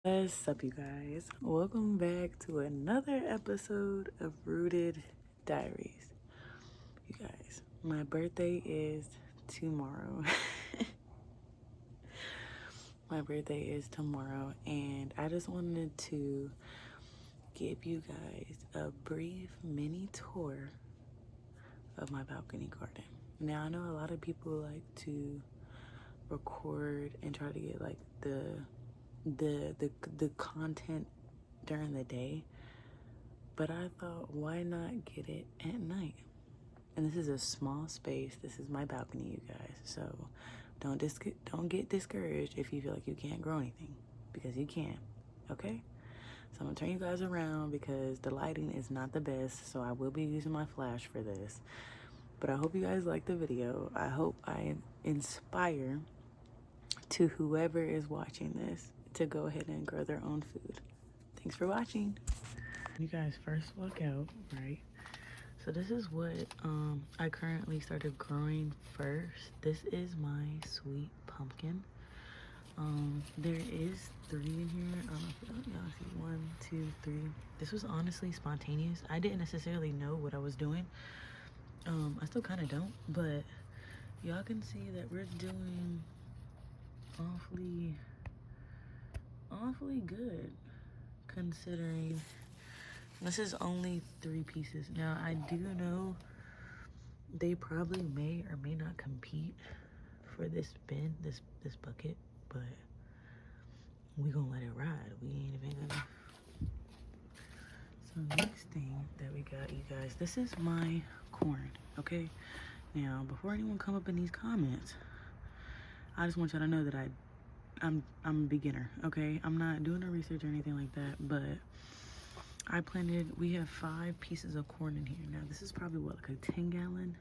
What's up, you guys? Welcome back to another episode of Rooted Diaries. You guys, my birthday is tomorrow. My birthday is tomorrow, and I just wanted to give you guys a brief mini tour of my balcony garden. Now, I know a lot of people like to record and try to get like the content during the day, but I thought, why not get it at night? And this is a small space. This is my balcony, you guys. So don't get discouraged if you feel like you can't grow anything, because you can. Okay? So I'm gonna turn you guys around because the lighting is not the best. So I will be using my flash for this. But I hope you guys like the video. I hope I inspire to whoever is watching this to go ahead and grow their own food. Thanks for watching. You guys first walk out, right? So this is what I currently started growing first. This is my sweet pumpkin. There is 3 in here. I don't know if y'all see 1, 2, 3. This was honestly spontaneous. I didn't necessarily know what I was doing. I still kind of don't, but y'all can see that we're doing awfully good, considering this is only 3 pieces. Now, I do know they probably may or may not compete for this bin, this bucket, but we gonna let it ride. We ain't even gonna. So next thing that we got, you guys, this is my corn, okay? Now, before anyone come up in these comments, I just want y'all to know that I'm a beginner, okay? I'm not doing no research or anything like that, but we have 5 pieces of corn in here. Now, this is probably what, like a 10 gallon?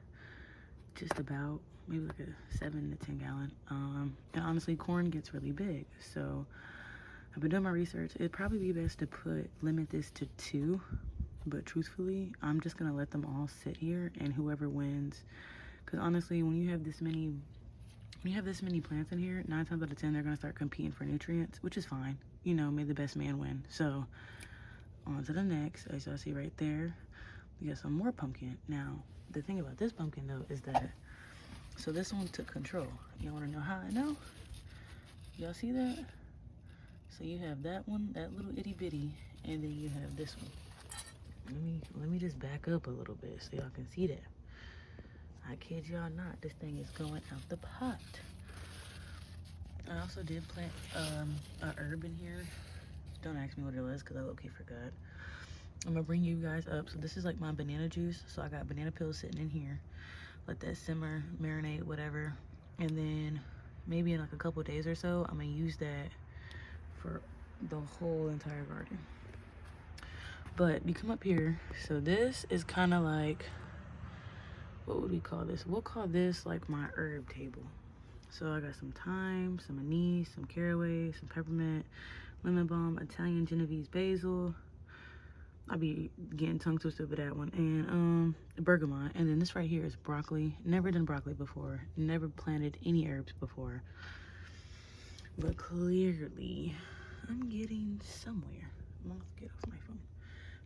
Just about, maybe like a 7 to 10 gallon. And honestly, corn gets really big. So I've been doing my research. It'd probably be best to limit this to 2, but truthfully, I'm just gonna let them all sit here, and whoever wins, because honestly, when you have this many plants in here, 9 times out of 10, they're gonna start competing for nutrients, which is fine. You know, may the best man win. So on to the next. As y'all see right there, we got some more pumpkin. Now, the thing about this pumpkin though is that, so this one took control. You wanna know how I know? Y'all see that? So you have that one, that little itty bitty, and then you have this one. Let me just back up a little bit so y'all can see that. I kid y'all not, this thing is going out the pot. I also did plant a herb in here. Don't ask me what it was because I low-key forgot. I'm gonna bring you guys up. So this is like my banana juice. So I got banana peels sitting in here. Let that simmer, marinate, whatever. And then maybe in like a couple days or so, I'm gonna use that for the whole entire garden. But you come up here. So this is kind of like, what would we call this? We'll call this like my herb table. So I got some thyme, some anise, some caraway, some peppermint, lemon balm, Italian Genovese basil. I'll be getting tongue twisted with that one. And bergamot. And then this right here is broccoli. Never done broccoli before. Never planted any herbs before. But clearly, I'm getting somewhere. I'm gonna get off my phone.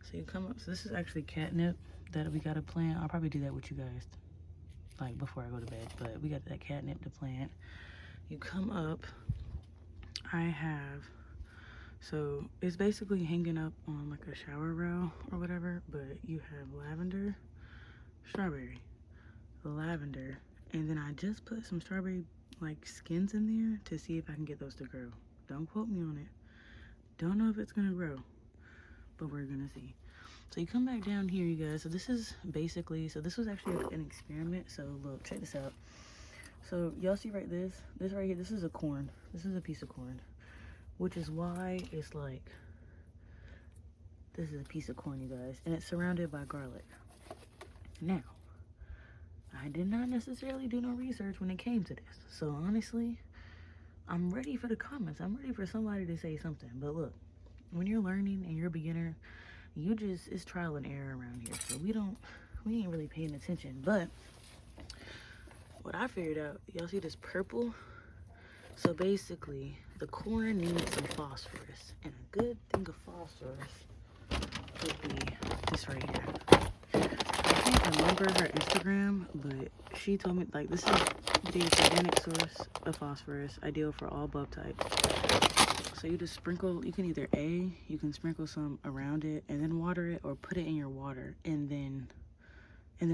So you come up. So this is actually catnip that we gotta plant. I'll probably do that with you guys, like before I go to bed. But we got that catnip to plant. You come up. I have. So it's basically hanging up on like a shower rail or whatever, but you have lavender, strawberry, lavender, and then I just put some strawberry like skins in there to see if I can get those to grow. Don't quote me on it. Don't know if it's gonna grow, but we're gonna see. So you come back down here, you guys. So this is basically, so this was actually an experiment. So look, check this out. So y'all see right this right here, this is a corn. This is a piece of corn. Which is why it's like, this is a piece of corn, you guys, and it's surrounded by garlic. Now, I did not necessarily do no research when it came to this. So honestly, I'm ready for the comments. I'm ready for somebody to say something. But look, when you're learning and you're a beginner, it's trial and error around here. So we ain't really paying attention. But what I figured out, y'all see this purple? So basically, the corn needs some phosphorus, and a good thing of phosphorus would be this right here. I can't remember her Instagram, but she told me, like, this is the organic source of phosphorus, ideal for all bulb types. So you just sprinkle, you can either you can sprinkle some around it and then water it, or put it in your water and then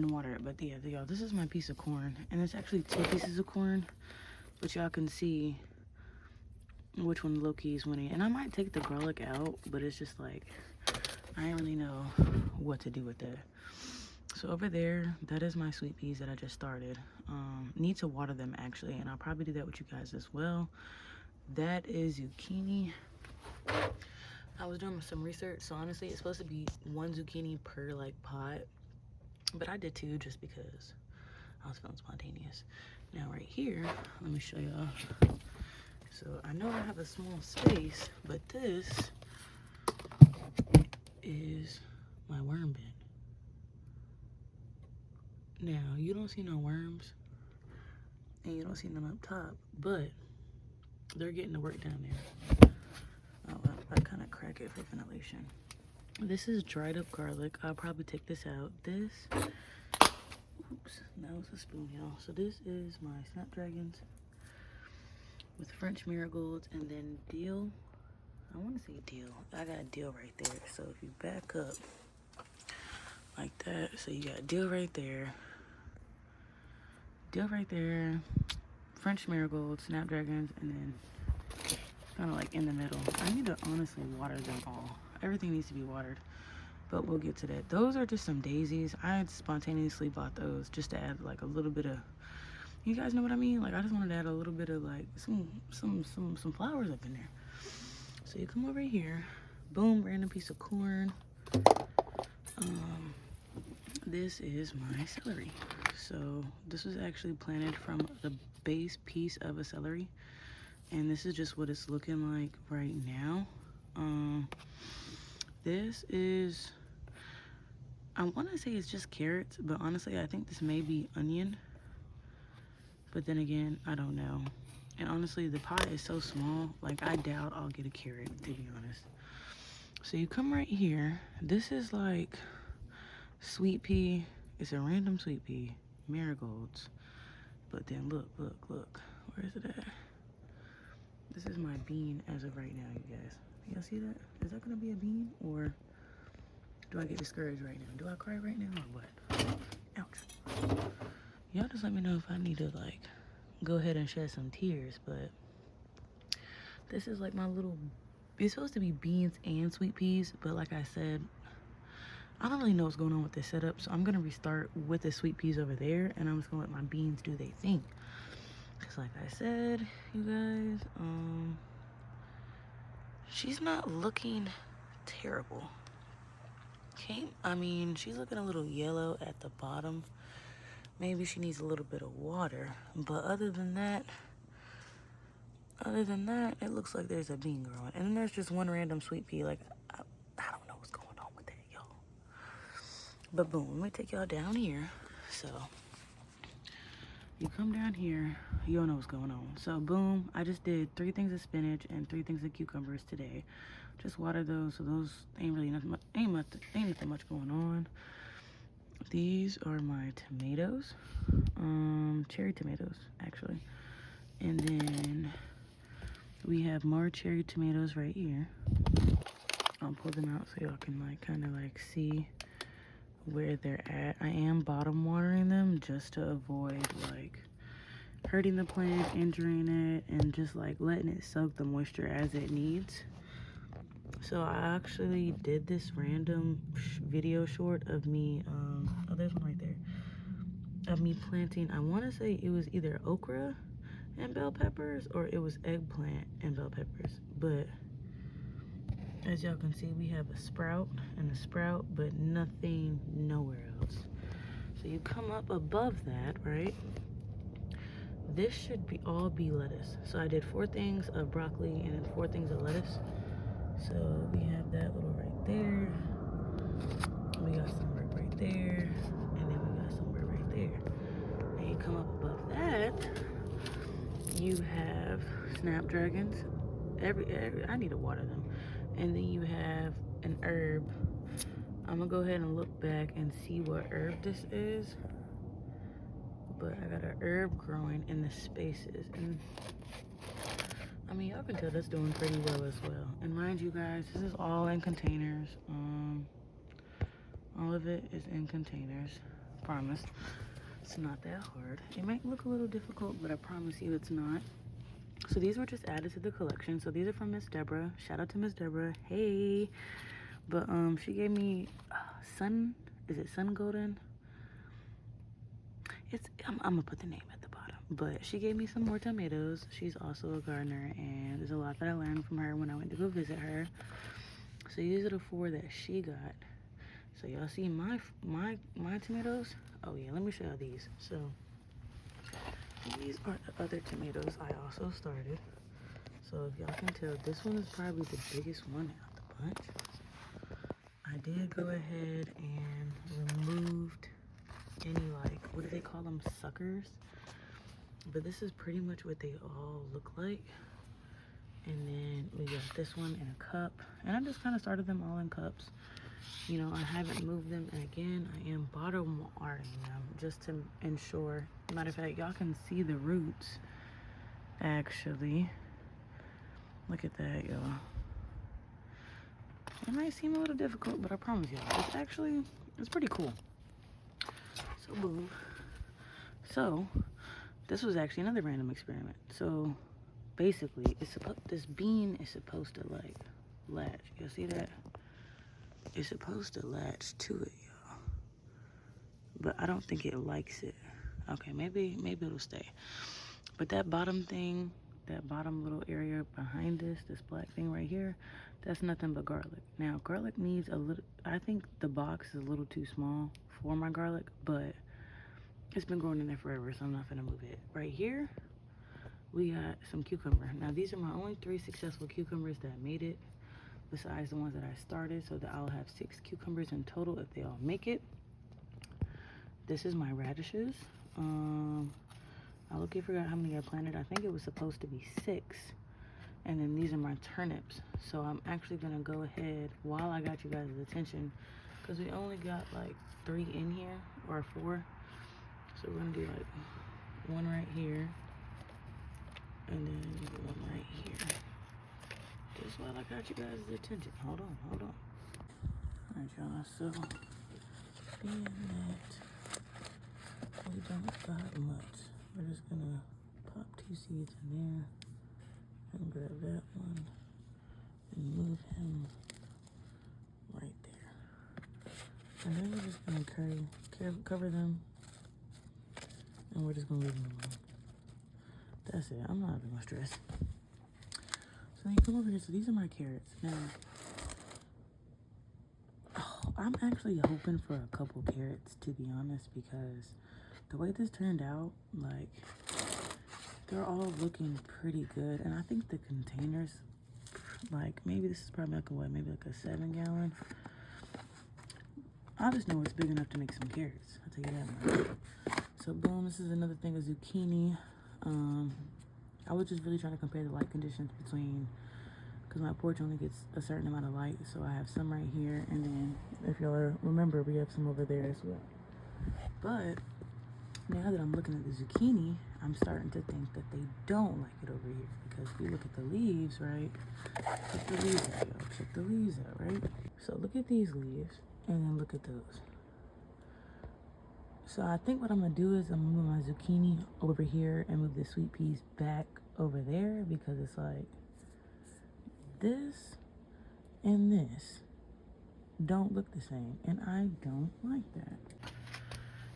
water it. But yeah, y'all, this is my piece of corn, and it's actually 2 pieces of corn, but y'all can see which one low-key is winning. And I might take the garlic out, but it's just like, I don't really know what to do with that. So over there, that is my sweet peas that I just started. Need to water them actually, and I'll probably do that with you guys as well. That is zucchini. I was doing some research, so honestly, it's supposed to be 1 zucchini per like pot, but I did 2 just because I was feeling spontaneous. Now right here, let me show y'all. So I know I have a small space, but this is my worm bin. Now, you don't see no worms, and you don't see none up top, but they're getting the work down there. Oh, I kind of crack it for ventilation. This is dried up garlic. I'll probably take this out. This, oops, that was a spoon, y'all. So this is my snapdragons with French marigolds, and then dill. I want to say dill. I got dill right there. So if you back up like that, so you got dill right there, French marigolds, snapdragons, and then kind of like in the middle. I need to honestly water them all. Everything needs to be watered, but we'll get to that. Those are just some daisies. I spontaneously bought those just to add like a little bit of, you guys know what I mean? Like, I just wanted to add a little bit of like some flowers up in there. So you come over here, boom, random piece of corn. This is my celery. So this was actually planted from the base piece of a celery, and this is just what it's looking like right now. This is, I want to say it's just carrots, but honestly I think this may be onion, but then again, I don't know. And honestly, the pot is so small, like I doubt I'll get a carrot, to be honest. So you come right here, this is like sweet pea. It's a random sweet pea, marigolds. But then look, where is it at? This is my bean as of right now, you guys. Y'all see that? Is that gonna be a bean, or do I get discouraged right now? Do I cry right now, or what? Ouch. Y'all just let me know if I need to like go ahead and shed some tears. But this is like my little, it's supposed to be beans and sweet peas, but like I said, I don't really know what's going on with this setup, so I'm gonna restart with the sweet peas over there, and I'm just gonna let my beans do their thing. Cause like I said, you guys, she's not looking terrible. Okay, I mean, she's looking a little yellow at the bottom. Maybe she needs a little bit of water, but other than that, it looks like there's a bean growing. And then there's just one random sweet pea. Like, I don't know what's going on with that, y'all. But boom, let me take y'all down here. So you come down here, you don't know what's going on. So boom, I just did 3 things of spinach and 3 things of cucumbers today. Just water those, so those ain't really nothing much, ain't nothing much going on. These are my tomatoes, cherry tomatoes actually, and then we have more cherry tomatoes right here. I'll pull them out so y'all can like kind of like see where they're at. I am bottom watering them just to avoid like hurting the plant, injuring it, and just like letting it soak the moisture as it needs. So I actually did this random video short of me, oh, there's one right there, of me planting, I want to say it was either okra and bell peppers, or it was eggplant and bell peppers. But as y'all can see, we have a sprout and a sprout, but nothing nowhere else. So you come up above that, right? This should be all be lettuce. So I did 4 things of broccoli and then 4 things of lettuce. So we have that little right there. We got some right there, and then we got some right there. And you come up above that, you have snapdragons, every I need to water them. And then you have an herb. I'm gonna go ahead and look back and see what herb this is. But I got an herb growing in the spaces, and I mean, y'all can tell that's doing pretty well as well. And mind you guys, this is all in containers. All of it is in containers. Promise. It's not that hard. It might look a little difficult, but I promise you it's not. So these were just added to the collection. So these are from Miss Deborah. Shout out to Miss Deborah. Hey. But she gave me is it Sun Golden? I'm gonna put the name at the bottom. But she gave me some more tomatoes. She's also a gardener, and there's a lot that I learned from her when I went to go visit her. So these are the 4 that she got. So y'all see my tomatoes? Oh yeah, let me show y'all these. So these are the other tomatoes I also started. So if y'all can tell, this one is probably the biggest one out the bunch. I did go ahead and removed any, like, what do they call them, suckers? But this is pretty much what they all look like. And then we got this one in a cup, and I just kind of started them all in cups. You know, I haven't moved them, and again, I am bottom watering them just to ensure. Matter of fact, y'all can see the roots, actually. Look at that, y'all. It might seem a little difficult, but I promise y'all, it's pretty cool. So, boom. So, this was actually another random experiment. So, basically, this bean is supposed to, like, latch. You'll see that? It's supposed to latch to it, y'all. But I don't think it likes it. Okay, maybe it'll stay. But that bottom thing, that bottom little area behind this black thing right here, that's nothing but garlic. Now, garlic needs a little, I think the box is a little too small for my garlic, but it's been growing in there forever, so I'm not gonna move it. Right here, we got some cucumber. Now, these are my only 3 successful cucumbers that made it, besides the ones that I started, so that I'll have 6 cucumbers in total if they all make it. This is my radishes. I look-y forgot how many I planted. I think it was supposed to be 6. And then these are my turnips. So I'm actually gonna go ahead, while I got you guys' attention, because we only got like 3 in here, or 4. So we're gonna do like 1 right here, and then 1 right here. Just while I got you guys' attention. Hold on. Alright, y'all, so being that we don't got much, we're just gonna pop 2 seeds in there and grab that one and move him right there. And then we're just gonna cover them, and we're just gonna leave them alone. That's it. I'm not having much stress. So then you come over here. So these are my carrots. Now, I'm actually hoping for a couple carrots, to be honest, because the way this turned out, like, they're all looking pretty good. And I think the containers, like, maybe this is probably like a, maybe like a 7-gallon. I just know it's big enough to make some carrots. I'll tell you that much. So boom, this is another thing of zucchini. I was just really trying to compare the light conditions between, because my porch only gets a certain amount of light, so I have some right here, and then if y'all remember, we have some over there as well. But now that I'm looking at the zucchini, I'm starting to think that they don't like it over here, because if you look at the leaves, right? Check the leaves out, y'all. Check the leaves out, right? So look at these leaves, and then look at those. So I think what I'm gonna do is I'm gonna move my zucchini over here and move the sweet peas back over there, because it's like this and this don't look the same, and I don't like that.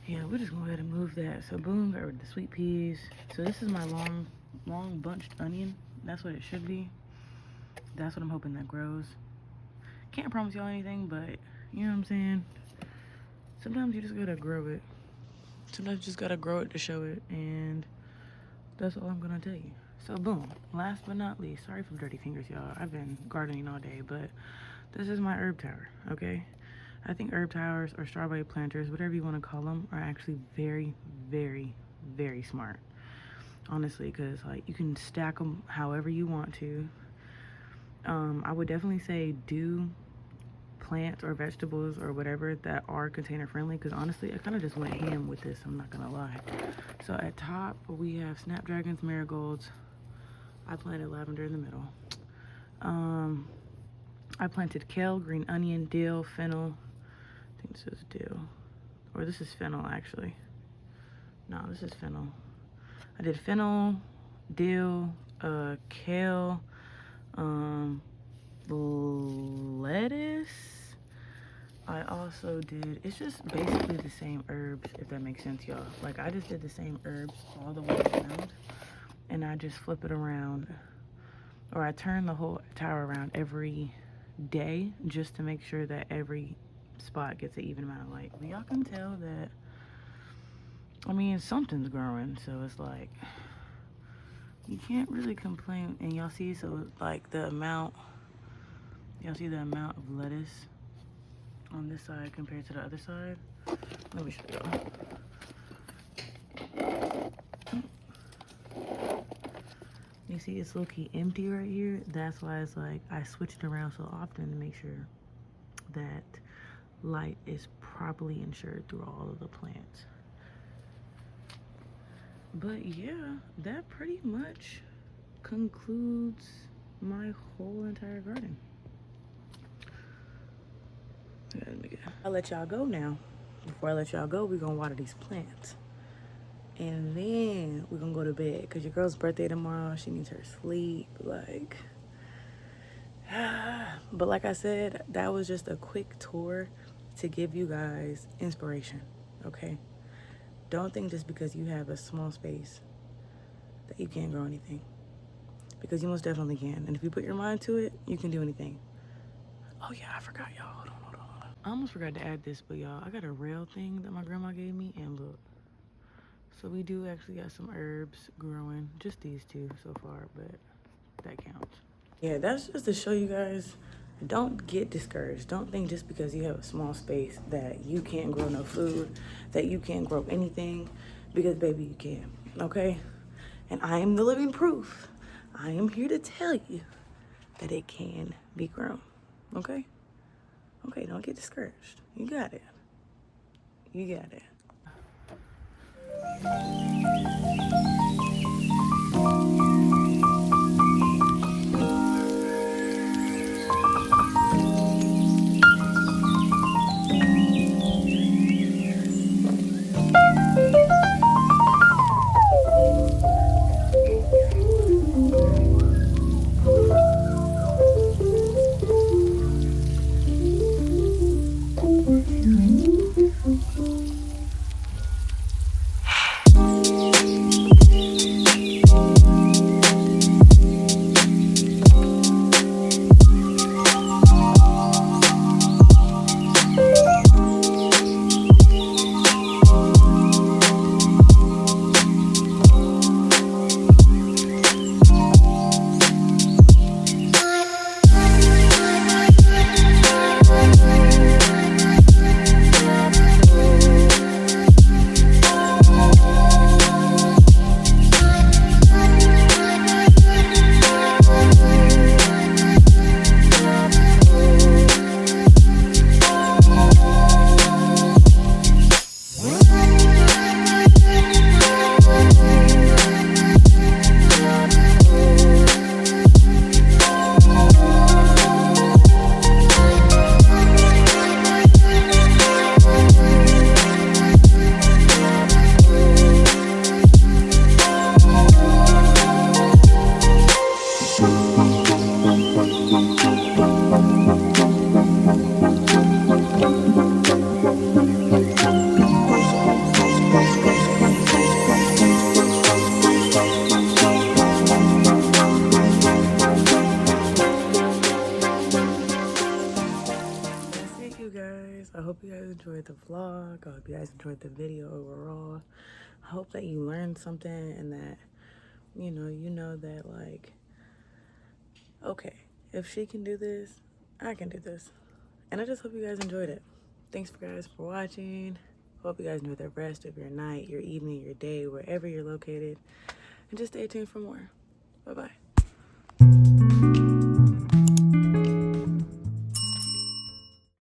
Yeah, we're just gonna go ahead and move that. So boom, got rid of the sweet peas. So this is my long bunched onion. That's what it should be. That's what I'm hoping that grows. Can't promise y'all anything, but you know what I'm saying? Sometimes you just gotta grow it. Sometimes you just gotta grow it to show it, and that's all I'm gonna tell you. So boom, last but not least, sorry for dirty fingers, y'all. I've been gardening all day, but this is my herb tower, okay? I think herb towers or strawberry planters, whatever you want to call them, are actually very, very, very smart. Honestly, because like you can stack them however you want to. I would definitely say do plants or vegetables or whatever that are container friendly, because honestly I kind of just went ham with this, I'm not gonna lie. So at top we have snapdragons, marigolds. I planted lavender in the middle. I planted kale, green onion, dill, fennel. I think this is dill, or this is fennel actually. No, this is fennel. I did fennel, dill, kale, lettuce. I also did, it's just basically the same herbs, if that makes sense, y'all. Like, I just did the same herbs all the way around, and I just flip it around, or I turn the whole tower around every day just to make sure that every spot gets an even amount of light. But y'all can tell that, I mean, something's growing, so it's like, you can't really complain. And y'all see, so like the amount, y'all see the amount of lettuce on this side compared to the other side? Let me show y'all. You see it's low-key empty right here. That's why it's like I switch it around so often to make sure that light is properly ensured through all of the plants. But yeah, that pretty much concludes my whole entire garden. I'll let y'all go now. Before I let y'all go, we're gonna water these plants. And then we're gonna go to bed, because your girl's birthday tomorrow. She needs her sleep. Like, but like I said, that was just a quick tour to give you guys inspiration, okay? Don't think just because you have a small space that you can't grow anything, because you most definitely can. And if you put your mind to it, you can do anything. Oh yeah, I forgot, y'all. Hold on. I almost forgot to add this, but y'all, I got a rail thing that my grandma gave me, and look. So we do actually got some herbs growing. Just these two so far, but that counts. Yeah, that's just to show you guys, don't get discouraged. Don't think just because you have a small space that you can't grow no food, that you can't grow anything, because baby, you can, okay? And I am the living proof. I am here to tell you that it can be grown, okay? Okay, don't get discouraged. You got it. You got it. I hope you guys enjoyed the vlog. I hope you guys enjoyed the video overall. I hope that you learned something, and that you know that, like, okay, if she can do this, I can do this. And I just hope you guys enjoyed it. Thanks guys for watching. Hope you guys enjoyed the rest of your night, your evening, your day, wherever you're located. And just stay tuned for more. Bye-bye.